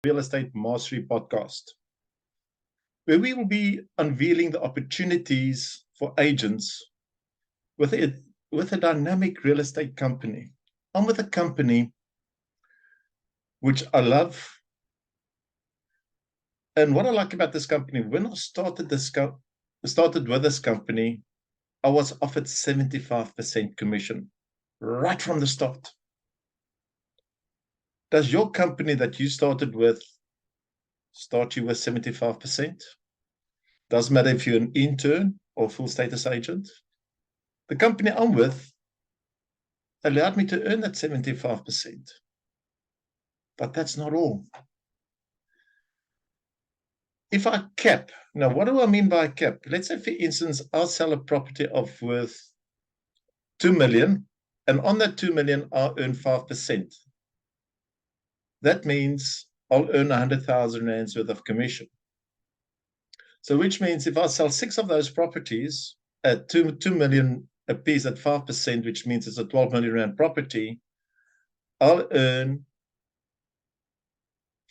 Real Estate Mastery podcast, where we will be unveiling the opportunities for agents with a dynamic real estate company. I'm with a company which I love. And what I like about this company, when I started with this company, I was offered 75% commission right from the start. Does your company that you started with start you with 75%? Doesn't matter if you're an intern or full status agent. The company I'm with allowed me to earn that 75%. But that's not all. If I cap, now what do I mean by a cap? Let's say, for instance, I'll sell a property of worth 2 million, and on that 2 million, I'll earn 5%. That means I'll earn 100,000 rands worth of commission. So which means if I sell 6 of those properties at 2 million a piece at 5%, which means it's a 12 million rand property, I'll earn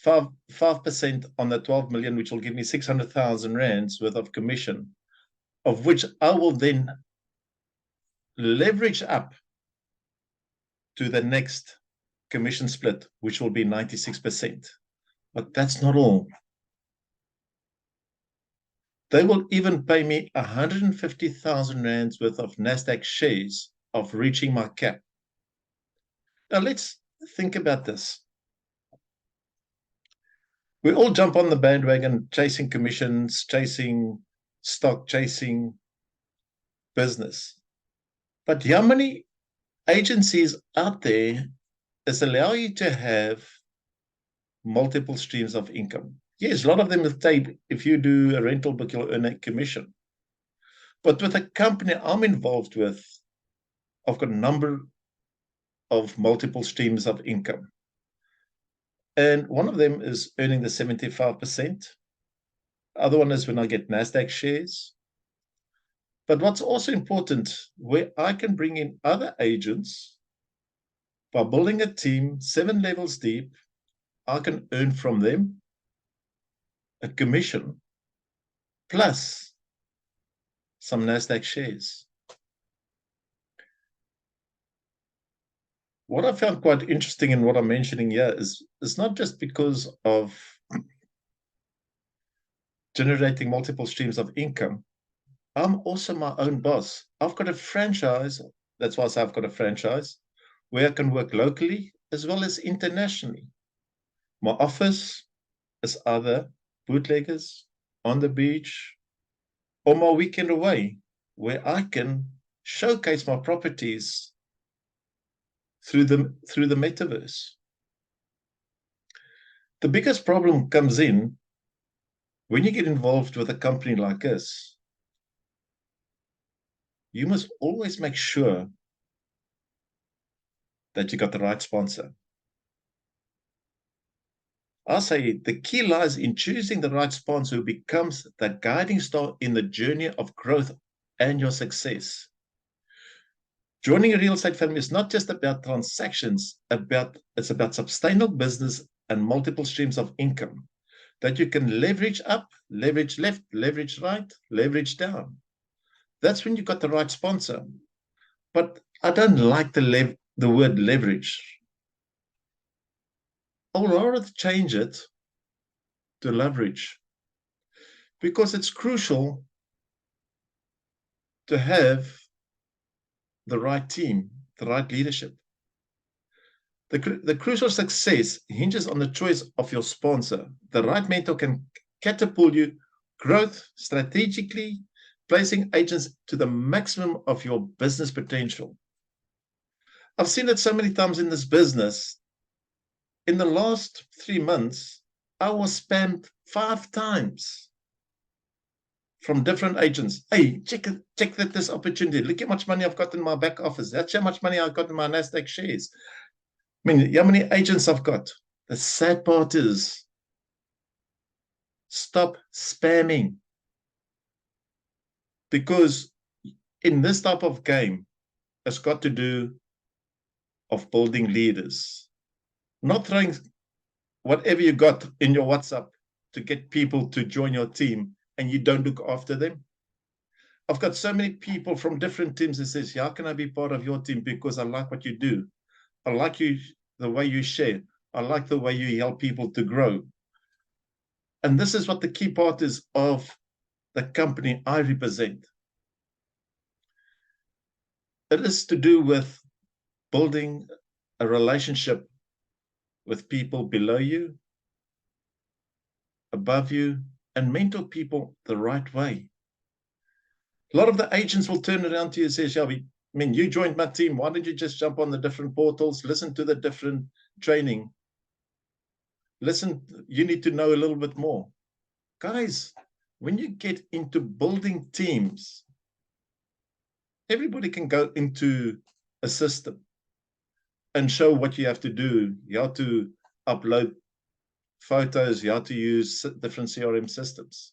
5% on the 12 million, which will give me 600,000 rands worth of commission, of which I will then leverage up to the next commission split, which will be 96%. But that's not all. They will even pay me 150,000 rands worth of NASDAQ shares of reaching my cap. Now let's think about this. We all jump on the bandwagon, chasing commissions, chasing stock, chasing business. But how many agencies out there is allow you to have multiple streams of income? Yes, a lot of them will say if you do a rental book, you'll earn a commission. But with a company I'm involved with, I've got a number of multiple streams of income. And one of them is earning the 75%. The other one is when I get NASDAQ shares. But what's also important, where I can bring in other agents by building a team 7 levels deep, I can earn from them a commission plus some NASDAQ shares. What I found quite interesting in what I'm mentioning here is it's not just because of generating multiple streams of income. I'm also my own boss. I've got a franchise. That's why I say I've got a franchise where I can work locally as well as internationally. My office is either bootleggers, on the beach, or my weekend away, where I can showcase my properties through the metaverse. The biggest problem comes in when you get involved with a company like this. You must always make sure that you got the right sponsor. I say the key lies in choosing the right sponsor who becomes the guiding star in the journey of growth and your success. Joining a real estate firm is not just about transactions, it's about sustainable business and multiple streams of income that you can leverage up, leverage left, leverage right, leverage down. That's when you got the right sponsor. But I don't like the word leverage. I would rather change it to leverage, because it's crucial to have the right team, the right leadership. The crucial success hinges on the choice of your sponsor. The right mentor can catapult you growth strategically, placing agents to the maximum of your business potential. I've seen it so many times in this business. In the last 3 months, I was spammed 5 times from different agents. Hey, check this opportunity. Look how much money I've got in my back office. That's how much money I've got in my NASDAQ shares. I mean, how many agents I've got? The sad part is, stop spamming. Because in this type of game, it's got to do of building leaders. Not throwing whatever you got in your WhatsApp to get people to join your team and you don't look after them. I've got so many people from different teams that says, how can I be part of your team? Because I like what you do. I like you, the way you share. I like the way you help people to grow. And this is what the key part is of the company I represent. It is to do with building a relationship with people below you, above you, and mentor people the right way. A lot of the agents will turn around to you and say, Shelby, I mean, you joined my team. Why don't you just jump on the different portals, listen to the different training? Listen, you need to know a little bit more. Guys, when you get into building teams, everybody can go into a system and show what you have to do. You have to upload photos, you have to use different CRM systems.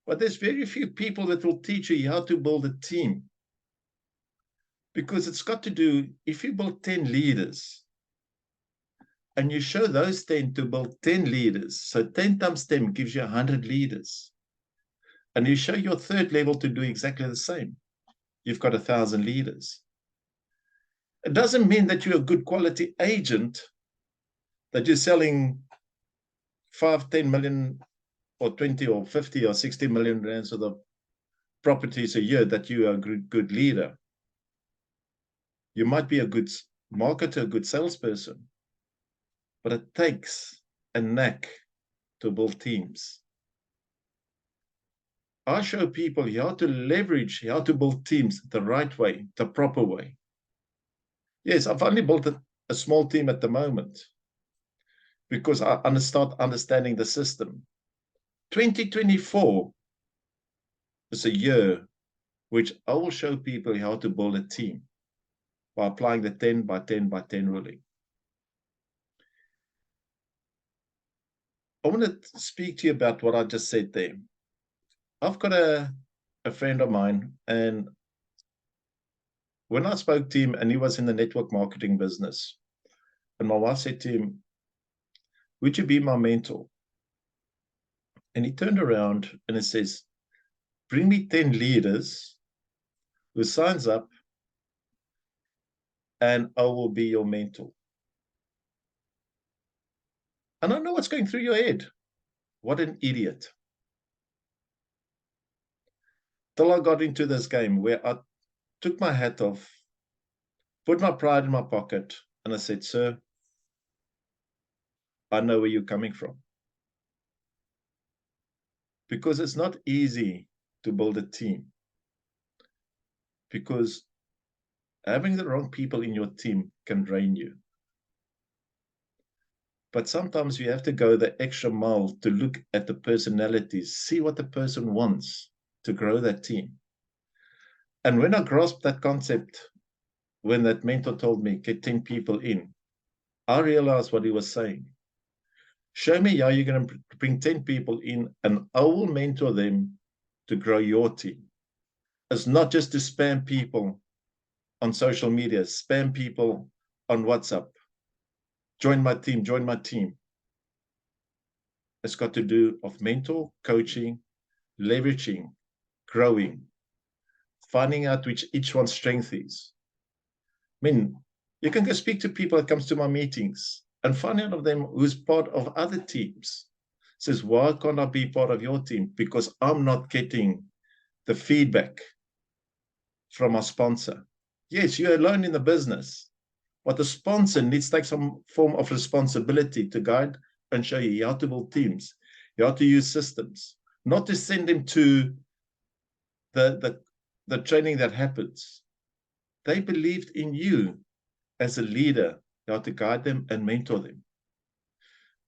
But there's very few people that will teach you how to build a team. Because it's got to do, if you build 10 leaders, and you show those 10 to build 10 leaders, so 10 times 10 gives you 100 leaders. And you show your third level to do exactly the same. You've got 1,000 leaders. It doesn't mean that you're a good quality agent, that you're selling 5, 10 million or 20 or 50 or 60 million rands of the properties a year, that you are a good leader. You might be a good marketer, a good salesperson, but it takes a knack to build teams. I show people how to leverage, how to build teams the right way, the proper way. Yes, I've only built a small team at the moment because I start understanding the system. 2024 is a year which I will show people how to build a team by applying the 10 by 10 by 10 ruling. I want to speak to you about what I just said there. I've got a friend of mine, and when I spoke to him, and he was in the network marketing business, and my wife said to him, would you be my mentor? And he turned around and he says, bring me 10 leaders who signs up and I will be your mentor. And I know what's going through your head. What an idiot. Till I got into this game where I took my hat off, put my pride in my pocket, and I said, sir, I know where you're coming from. Because it's not easy to build a team. Because having the wrong people in your team can drain you. But sometimes you have to go the extra mile to look at the personalities, see what the person wants to grow that team. And when I grasped that concept, when that mentor told me, get 10 people in, I realized what he was saying. Show me how you're going to bring 10 people in, and I will mentor them to grow your team. It's not just to spam people on social media, spam people on WhatsApp. Join my team, join my team. It's got to do of mentor, coaching, leveraging, growing, finding out which each one's strength is. I mean, you can go speak to people that comes to my meetings and find out of them who's part of other teams. Says, why can't I be part of your team? Because I'm not getting the feedback from our sponsor. Yes, you're alone in the business, but the sponsor needs to take some form of responsibility to guide and show you how to build teams, how to use systems, not to send them to the training that happens. They believed in you as a leader, how to guide them and mentor them.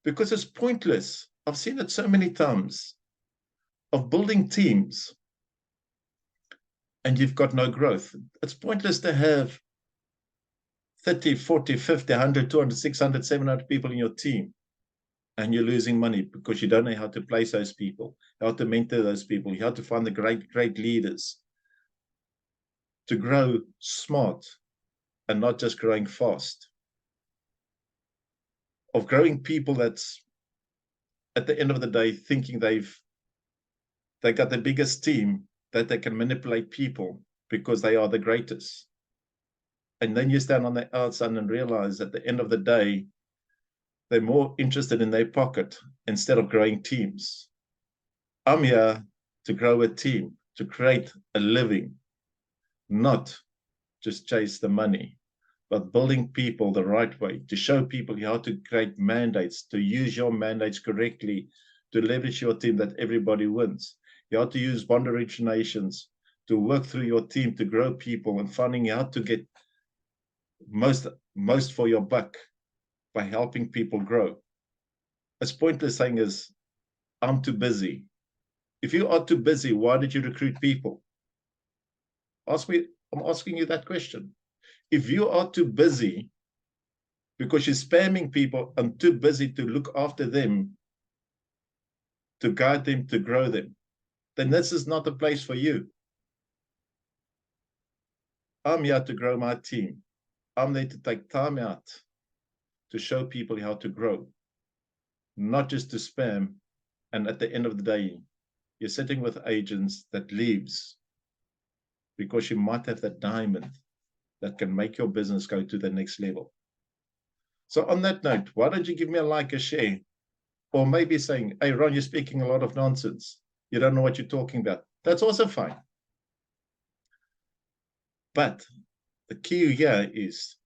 Because it's pointless. I've seen it so many times of building teams and you've got no growth. It's pointless to have 30, 40, 50, 100, 200, 600, 700 people in your team and you're losing money because you don't know how to place those people, how to mentor those people, how to find the great leaders to grow smart and not just growing fast. of growing people that's at the end of the day thinking they got the biggest team, that they can manipulate people because they are the greatest. And then you stand on the outside and realize at the end of the day, they're more interested in their pocket instead of growing teams. I'm here to grow a team, to create a living, not just chase the money, but building people the right way, to show people how to create mandates, to use your mandates correctly, to leverage your team that everybody wins. You have to use bond originations to work through your team to grow people and finding out to get most for your buck by helping people grow. It's pointless saying is, I'm too busy. If you are too busy, why did you recruit people? I'm asking you that question. If you are too busy because you're spamming people and too busy to look after them, to guide them, to grow them, then this is not the place for you. I'm here to grow my team. I'm there to take time out to show people how to grow, not just to spam. And at the end of the day, you're sitting with agents that leaves because you might have that diamond that can make your business go to the next level. So on that note, why don't you give me a like, a share, or maybe saying, hey, Ron, you're speaking a lot of nonsense. You don't know what you're talking about. That's also fine. But the key here is